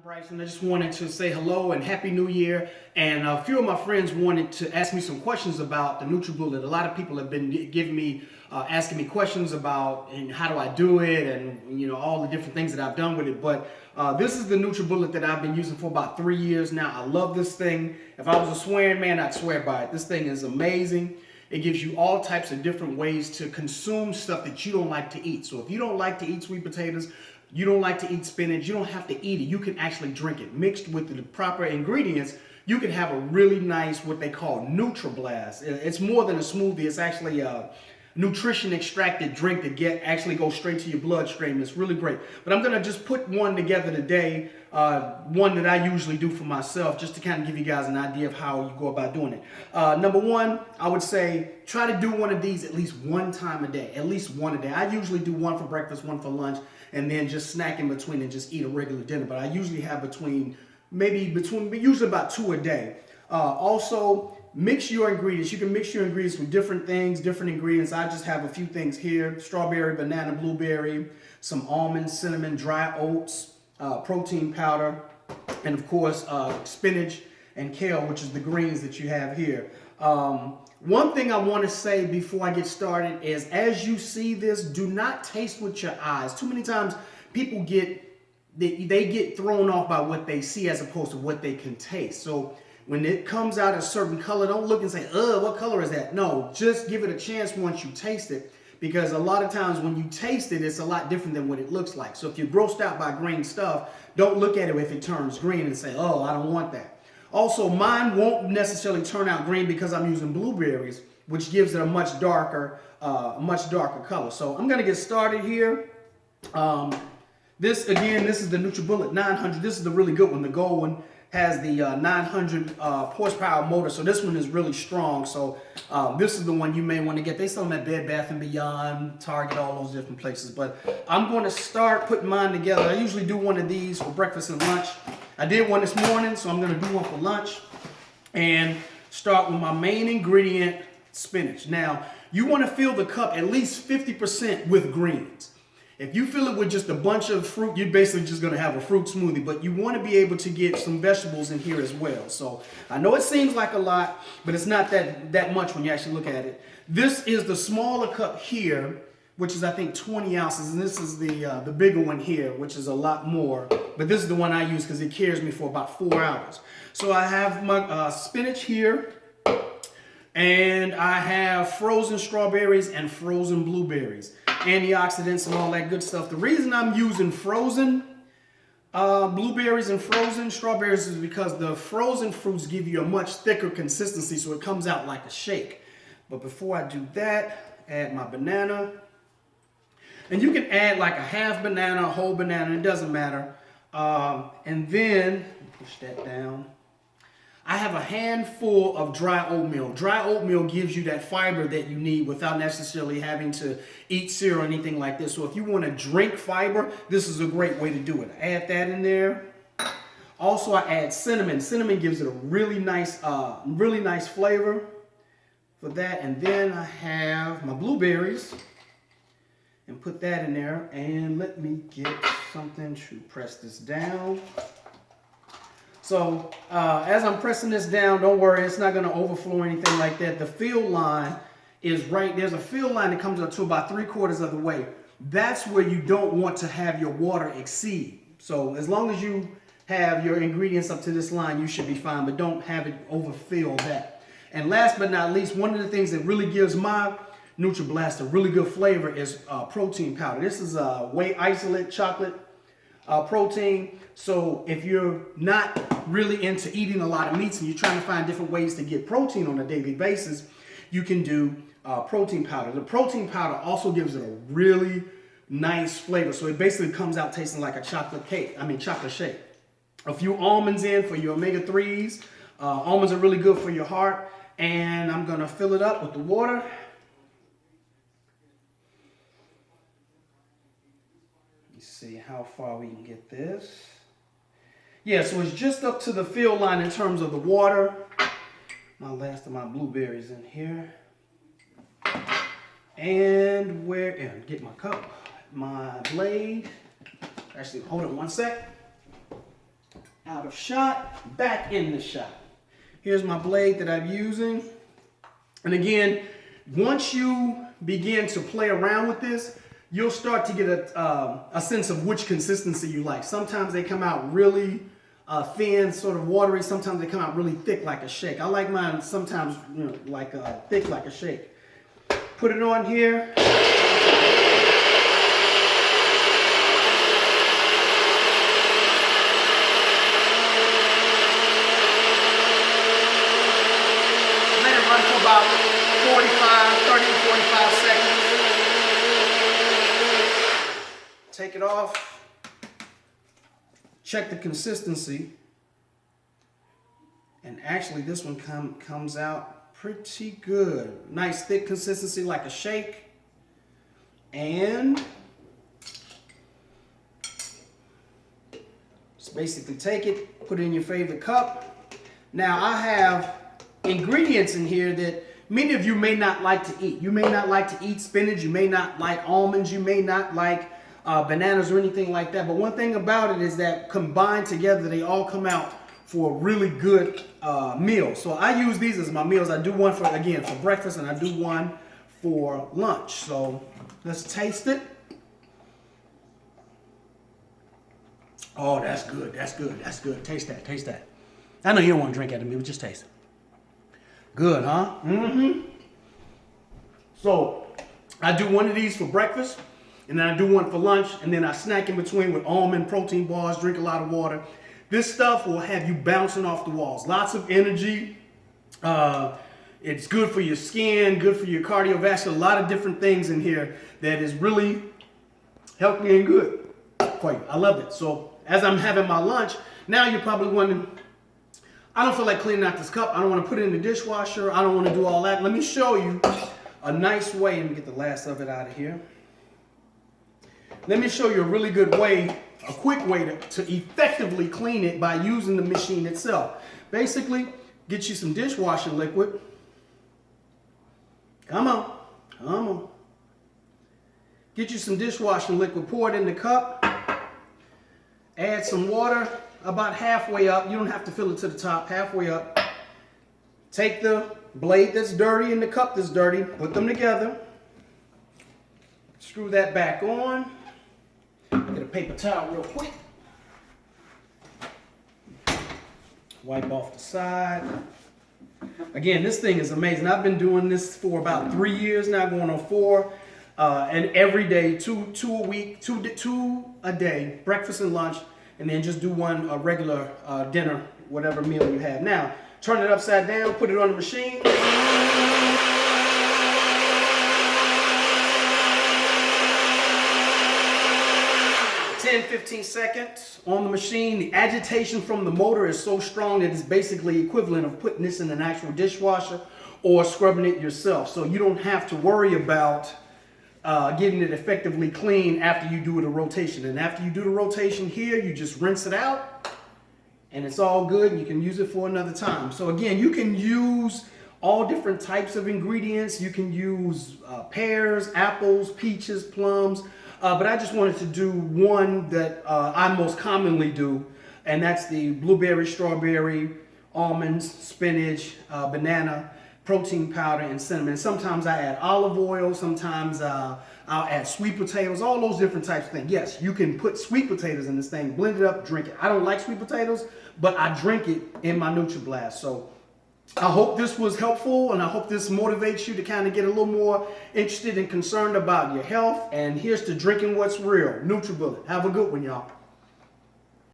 Bryson. I just wanted to say hello and Happy New Year. And a few of my friends wanted to ask me some questions about the Nutribullet. A lot of people have been asking me questions about and how do I do it, and all the different things that I've done with it. But this is the Nutribullet that I've been using for about 3 years now. I love this thing. If I was a swearing man, I'd swear by it. This thing is amazing. It gives you all types of different ways to consume stuff that you don't like to eat. So if you don't like to eat sweet potatoes, you don't like to eat spinach, you don't have to eat it. You can actually drink it. Mixed with the proper ingredients, you can have a really nice, what they call Nutribullet. It's more than a smoothie. It's actually a nutrition extracted drink that actually goes straight to your bloodstream. It's really great. But I'm going to just put one together today, one that I usually do for myself, just to kind of give you guys an idea of how you go about doing it. Number one, I would say try to do one of these at least one time a day, at least one a day. I usually do one for breakfast, one for lunch, and then just snack in between and just eat a regular dinner. But I usually have usually about 2 a day. Also, mix your ingredients. You can mix your ingredients with different things, different ingredients. I just have a few things here: strawberry, banana, blueberry, some almonds, cinnamon, dry oats, protein powder, and of course spinach and kale, which is the greens that you have here. One thing I want to say before I get started is, as you see this, do not taste with your eyes. Too many times people they get thrown off by what they see as opposed to what they can taste. So when it comes out a certain color, don't look and say, what color is that? No, just give it a chance once you taste it, because a lot of times when you taste it, it's a lot different than what it looks like. So if you're grossed out by green stuff, don't look at it if it turns green and say, oh, I don't want that. Also, mine won't necessarily turn out green because I'm using blueberries, which gives it a much darker color. So I'm going to get started here. This is the Nutribullet 900. This is the really good one. The gold one has the 900 horsepower motor, so this one is really strong. So this is the one you may want to get. They sell them at Bed Bath & Beyond, Target, all those different places. But I'm going to start putting mine together. I usually do one of these for breakfast and lunch. I did one this morning, so I'm going to do one for lunch. And start with my main ingredient, spinach. Now, you want to fill the cup at least 50% with greens. If you fill it with just a bunch of fruit, you're basically just going to have a fruit smoothie. But you want to be able to get some vegetables in here as well. So I know it seems like a lot, but it's not that much when you actually look at it. This is the smaller cup here, which is I think 20 ounces. And this is the bigger one here, which is a lot more. But this is the one I use because it carries me for about 4 hours. So I have my spinach here. And I have frozen strawberries and frozen blueberries, antioxidants and all that good stuff. The reason I'm using frozen blueberries and frozen strawberries is because the frozen fruits give you a much thicker consistency, so it comes out like a shake. But before I do that, add my banana. And you can add like a half banana, a whole banana, it doesn't matter. And then, push that down. I have a handful of dry oatmeal. Dry oatmeal gives you that fiber that you need without necessarily having to eat cereal or anything like this. So if you want to drink fiber, this is a great way to do it. Add that in there. Also, I add cinnamon. Cinnamon gives it a really nice flavor for that. And then I have my blueberries and put that in there. And let me get something to press this down. So as I'm pressing this down, don't worry, it's not going to overflow or anything like that. The fill line is right. There's a fill line that comes up to about 3/4 of the way. That's where you don't want to have your water exceed. So as long as you have your ingredients up to this line, you should be fine, but don't have it overfill that. And last but not least, one of the things that really gives my Nutribullet a really good flavor is protein powder. This is whey isolate chocolate protein. So if you're not really into eating a lot of meats and you're trying to find different ways to get protein on a daily basis, you can do protein powder. The protein powder also gives it a really nice flavor. So it basically comes out tasting like a chocolate shake. A few almonds in for your omega-3s. Almonds are really good for your heart. And I'm going to fill it up with the water. See how far we can get this. Yeah, so it's just up to the fill line in terms of the water. My last of my blueberries in here. And get my cup, my blade. Actually, hold it one sec. of shot, back in the shot. Here's my blade that I'm using. And again, once you begin to play around with this, you'll start to get a sense of which consistency you like. Sometimes they come out really thin, sort of watery. Sometimes they come out really thick like a shake. I like mine sometimes, you know, like thick like a shake. Put it on here. About 30 to 45 seconds. Take it off. Check the consistency. And actually this one comes out pretty good. Nice thick consistency like a shake. And just basically take it, put it in your favorite cup. Now I have ingredients in here that many of you may not like to eat. You may not like to eat spinach, you may not like almonds, you may not like bananas or anything like that. But one thing about it is that combined together, they all come out for a really good meal. So I use these as my meals. I do one for, again, for breakfast, and I do one for lunch. So let's taste it. Oh, that's good, that's good, that's good. Taste that, taste that. I know you don't want to drink out of me, but just taste it. Good, huh? Mm-hmm. So I do one of these for breakfast, and then I do one for lunch, and then I snack in between with almond protein bars, drink a lot of water. This stuff will have you bouncing off the walls. Lots of energy. It's good for your skin, good for your cardiovascular, a lot of different things in here that is really healthy and good for you. I love it. So as I'm having my lunch, now you're probably wondering, I don't feel like cleaning out this cup. I don't want to put it in the dishwasher. I don't want to do all that. Let me show you a nice way. Let me get the last of it out of here. Let me show you a really good way, a quick way to effectively clean it by using the machine itself. Basically, get you some dishwashing liquid. Come on, come on. Get you some dishwashing liquid, pour it in the cup. Add some water. About halfway up, you don't have to fill it to the top, halfway up. Take the blade that's dirty and the cup that's dirty, put them together. Screw that back on. Get a paper towel real quick. Wipe off the side. Again, this thing is amazing. I've been doing this for about 3 years now, going on 4. And every day, two a week, two a day, breakfast and lunch. And then just do one regular dinner, whatever meal you have. Now, turn it upside down, put it on the machine. 10-15 seconds on the machine. The agitation from the motor is so strong that it's basically equivalent of putting this in an actual dishwasher or scrubbing it yourself. So you don't have to worry about getting it effectively clean after you do the rotation. And after you do the rotation here, you just rinse it out and it's all good, and you can use it for another time. So again, you can use all different types of ingredients. You can use pears, apples, peaches, plums, but I just wanted to do one that I most commonly do, and that's the blueberry, strawberry, almonds, spinach, banana, protein powder, and cinnamon. Sometimes I add olive oil, sometimes I'll add sweet potatoes, all those different types of things. Yes, you can put sweet potatoes in this thing, blend it up, drink it. I don't like sweet potatoes, but I drink it in my Nutribullet. So I hope this was helpful, and I hope this motivates you to kind of get a little more interested and concerned about your health. And here's to drinking what's real. Nutribullet. Have a good one, y'all.